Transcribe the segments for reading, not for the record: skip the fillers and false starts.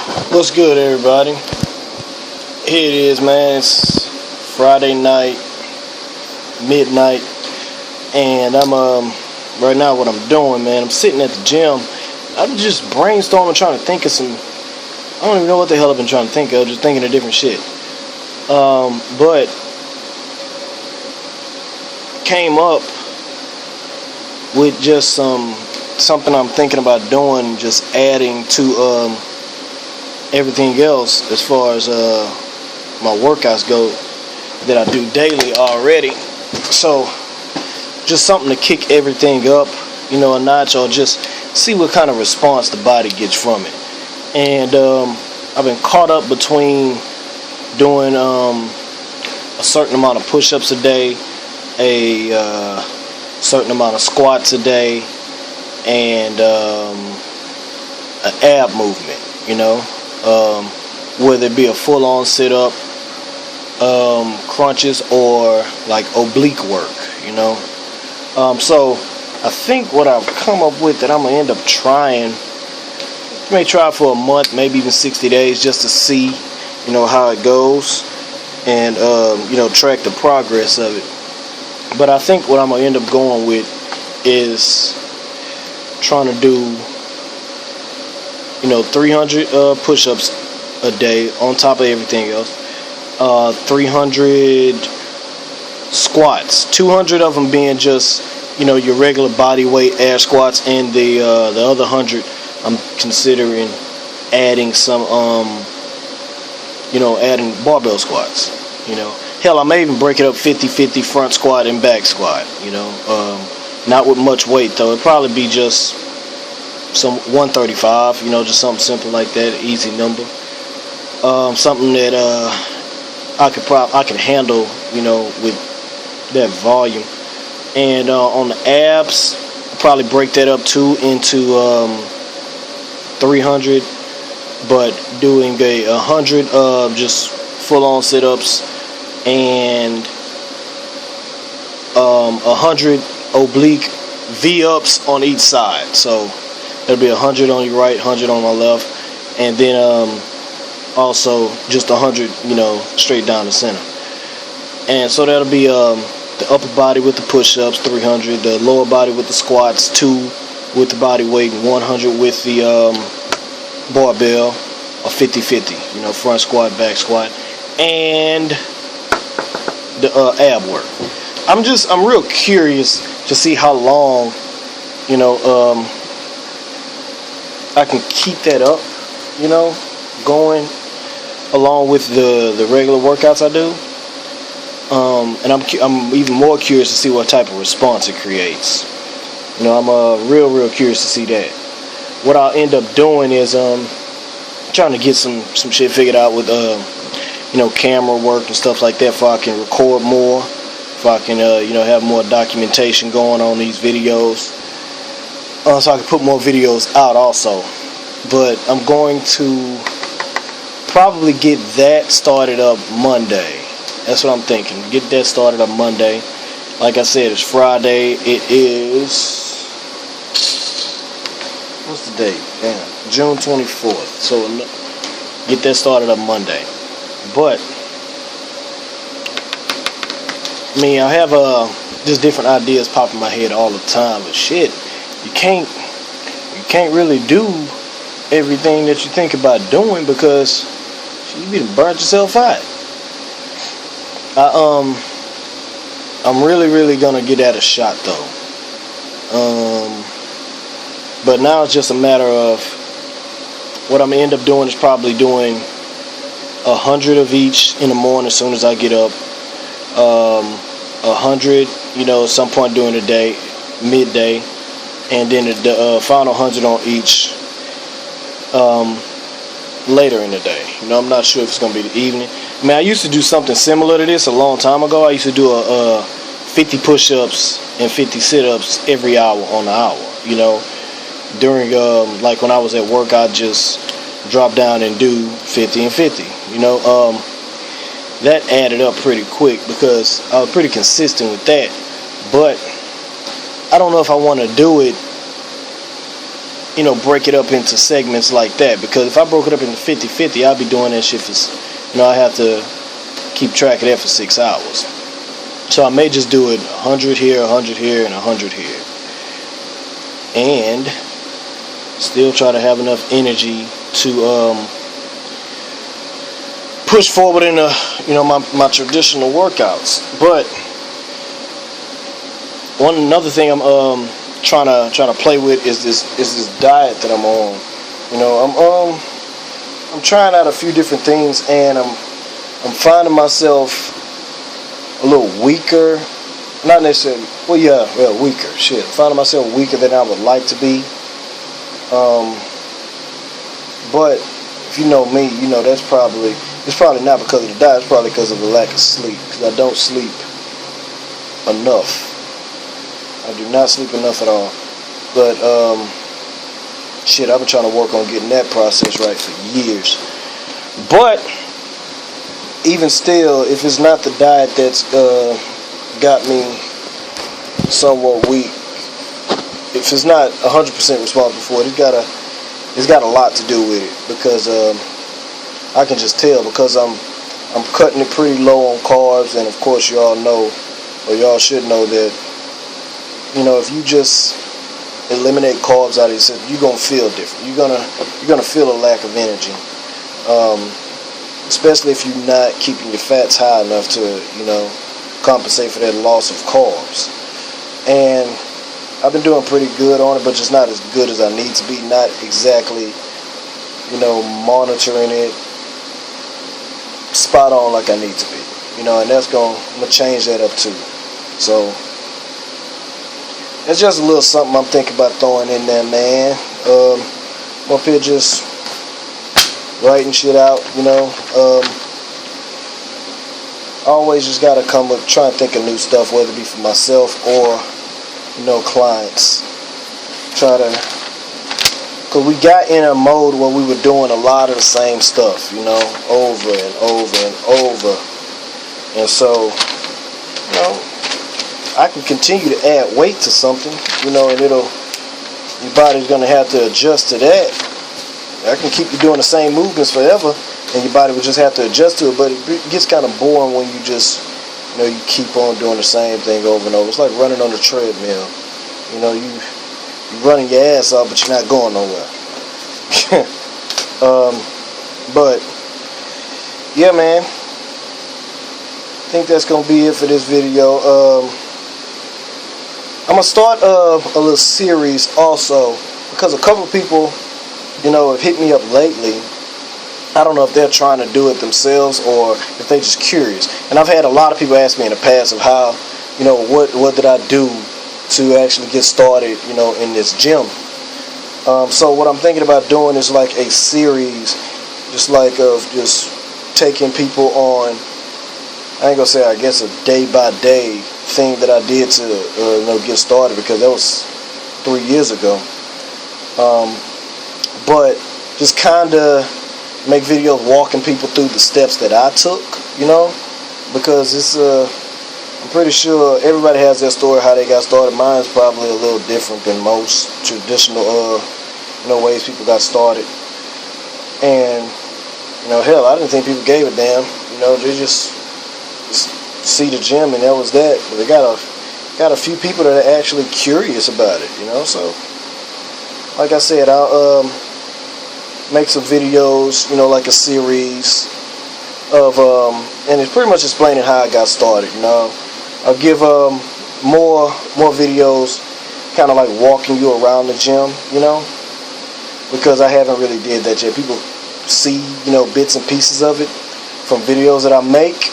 What's good, everybody? Here it is, man. It's Friday night, midnight, and I'm right now what I'm doing, man. I'm sitting at the gym. I'm just brainstorming, trying to think of some. I don't even know what the hell I've been trying to think of. Just thinking of different shit. But came up with just something I'm thinking about doing, just adding to everything else as far as my workouts go that I do daily already. So just something to kick everything up, a notch, or just see what kind of response the body gets from it. And I've been caught up between doing a certain amount of push-ups a day, a certain amount of squats a day, and an ab movement, whether it be a full-on sit-up, crunches, or like oblique work, so I think what I've come up with that I'm gonna end up trying, may try for a month, maybe even 60 days, just to see, how it goes, and track the progress of it. But I think what I'm gonna end up going with is trying to do 300 push-ups a day on top of everything else, 300 squats, 200 of them being just your regular body weight air squats, and the other 100 I'm considering adding some adding barbell squats. Hell, I may even break it up 50-50 front squat and back squat, not with much weight though. It'd probably be just some 135, just something simple like that, easy number. Something that I can handle, with that volume. And on the abs, I'll probably break that up too into 300, but doing a 100 of just full-on sit-ups and 100 oblique V-ups on each side. So that'll be 100 on your right, 100 on my left, and then also just 100, straight down the center. And so that'll be the upper body with the push-ups, 300, the lower body with the squats, 2 with the body weight, and 100 with the barbell, or 50-50, front squat, back squat, and the ab work. I'm real curious to see how long, I can keep that up, going along with the regular workouts I do. And I'm even more curious to see what type of response it creates. I'm real curious to see that. What I'll end up doing is trying to get some shit figured out with camera work and stuff like that, if I can record more, if I can have more documentation going on these videos, so I can put more videos out also. But I'm going to probably get that started up Monday. That's what I'm thinking. Get that started on Monday. Like I said, it's Friday. It is, what's the date? Damn, June 24th. So get that started on Monday. But I have just different ideas pop in my head all the time. But shit, you can't really do everything that you think about doing, because you be burnt yourself out. I'm really gonna get at a shot though. But now it's just a matter of what I'm gonna end up doing is probably doing 100 of each in the morning as soon as I get up. 100, at some point during the day, midday, and then the final 100 on each later in the day. I'm not sure if it's gonna be the evening. I used to do something similar to this a long time ago. I used to do a 50 push-ups and 50 sit-ups every hour on the hour. During like when I was at work, I'd just drop down and do 50 and 50. That added up pretty quick because I was pretty consistent with that. But I don't know if I want to do it you know, break it up into segments like that. Because if I broke it up into 50-50, I'd be doing that shit for, you know, I have to keep track of that for 6 hours. So I may just do it 100 here, 100 here, and 100 here. And still try to have enough energy to push forward in you know, my traditional workouts. But another thing I'm trying to play with is this diet that I'm on. You know, I'm trying out a few different things, and I'm finding myself a little weaker. Not necessarily, well, weaker. Shit, I'm finding myself weaker than I would like to be. But if you know me, you know it's probably not because of the diet. It's probably because of the lack of sleep. Because I don't sleep enough. I do not sleep enough at all. But shit, I've been trying to work on getting that process right for years. But even still, if it's not the diet that's got me somewhat weak, if it's not 100% responsible for it, it's got a lot to do with it. Because I can just tell, because I'm cutting it pretty low on carbs, and of course y'all know, or y'all should know that, you know, if you just eliminate carbs out of your system, you're gonna feel different. You're gonna feel a lack of energy. Especially if you're not keeping your fats high enough to, you know, compensate for that loss of carbs. And I've been doing pretty good on it, but just not as good as I need to be. Not exactly, you know, monitoring it spot on like I need to be. You know, and I'm gonna change that up too. So it's just a little something I'm thinking about throwing in there, man. I'm up here just writing shit out, you know. Always just gotta try and think of new stuff, whether it be for myself or, you know, clients. Cause we got in a mode where we were doing a lot of the same stuff, you know, over and over and over. And so, you know, I can continue to add weight to something, you know, and your body's gonna have to adjust to that. I can keep you doing the same movements forever, and your body will just have to adjust to it. But it gets kind of boring when you just, you know, you keep on doing the same thing over and over. It's like running on the treadmill. You know, you're running your ass off, but you're not going nowhere. But yeah, man, I think that's gonna be it for this video. I'm gonna start a little series also, because a couple of people, you know, have hit me up lately. I don't know if they're trying to do it themselves or if they're just curious. And I've had a lot of people ask me in the past of how, you know, what did I do to actually get started, you know, in this gym. So what I'm thinking about doing is like a series, just like of just taking people on, I ain't gonna say, I guess, a day-by-day thing that I did to, you know, get started, because that was 3 years ago. But just kind of make videos walking people through the steps that I took, you know, because it's I'm pretty sure everybody has their story how they got started. Mine's probably a little different than most traditional you know, ways people got started. And, you know, hell, I didn't think people gave a damn. You know, they just see the gym and that was that. But they got a few people that are actually curious about it, you know. So like I said, I'll make some videos, you know, like a series of and it's pretty much explaining how I got started, you know. I'll give more videos kind of like walking you around the gym, you know, because I haven't really did that yet. People see, you know, bits and pieces of it from videos that I make,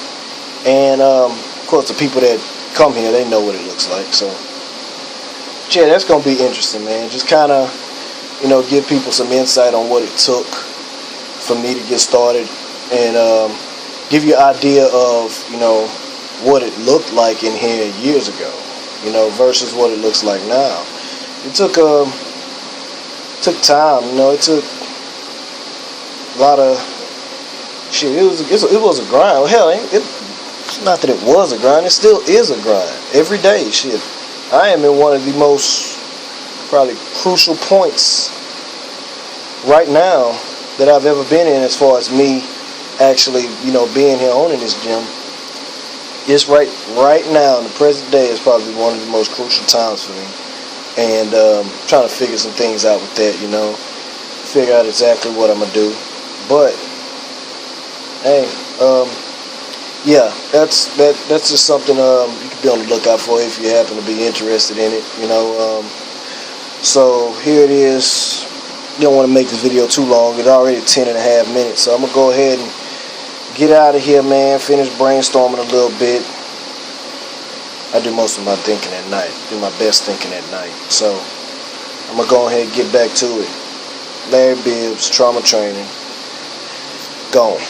and of course the people that come here, they know what it looks like. So yeah, that's gonna be interesting, man. Just kind of, you know, give people some insight on what it took for me to get started, and give you an idea of, you know, what it looked like in here years ago, you know, versus what it looks like now. It took time, you know. It took a lot of shit. It was a grind. Hell, it's not that it was a grind. It still is a grind every day. Shit, I am in one of the most probably crucial points right now that I've ever been in, as far as me actually, being here owning this gym. It's right now in the present day is probably one of the most crucial times for me, and trying to figure some things out with that, figure out exactly what I'm gonna do. But hey, yeah, that's just something you can be on the lookout for if you happen to be interested in it, So here it is. You don't want to make this video too long. It's already 10.5 minutes, so I'm gonna go ahead and get out of here, man. Finish brainstorming a little bit. I do most of my thinking at night. Do my best thinking at night. So I'm gonna go ahead and get back to it. Larry Bibbs, trauma training. Gone.